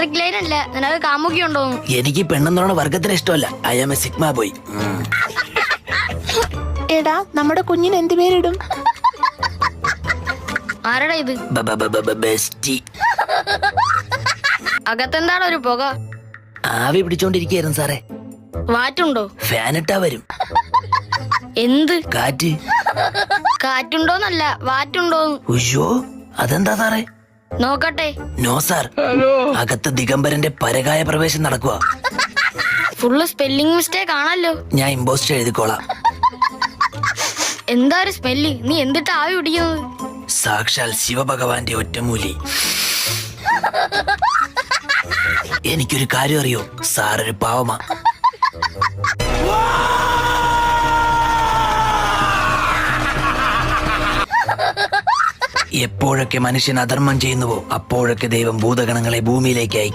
ലൈനല്ല നിനക്ക് കാമുകിയുണ്ടോ? എനിക്ക് പെണ്ണെന്നുള്ള വർഗത്തിന് ഇഷ്ടമല്ല. I am a sigma boy. എടാ നമ്മുടെ കുഞ്ഞിന് എന്ത് പേരിടും? ആരടാ ഇത്? ബെസ്റ്റി. അകത്തെന്താണ് ഒരു പുക? ആവി പിടിച്ചോണ്ടിരിക്കുകയായിരുന്നു സാറേ. വാറ്റുണ്ടോ? ഫാനിട്ടാ വരും. എന്ത് കാറ്റ്? കാറ്റുണ്ടോന്നല്ല വാറ്റുണ്ടോന്ന്. ഉയ്യോ, അതെന്താ സാറേ? നോക്കട്ടെ. നോ സാർ, അകത്ത് ദിഗംബരന്റെ പരകായ പ്രവേശം നടക്കുക. ഫുള്ള് സ്പെല്ലിംഗ് മിസ്റ്റേക്ക് ആണല്ലോ. ഞാൻ ഇമ്പോസ്റ്റ് എഴുതിക്കോളാം. എന്താ ഒരു സ്പെല്ലിംഗ്? നീ എന്തിട്ട് ആവി പിടിക്കുന്നത്? സാക്ഷാൽ ശിവഭഗവാന്റെ ഒറ്റമൂലി. എനിക്കൊരു കാര്യം അറിയോ, സാറൊരു പാവമാ. എപ്പോഴൊക്കെ മനുഷ്യൻ അധർമ്മം ചെയ്യുന്നുവോ അപ്പോഴൊക്കെ ദൈവം ഭൂതഗണങ്ങളെ ഭൂമിയിലേക്ക് അയക്കും.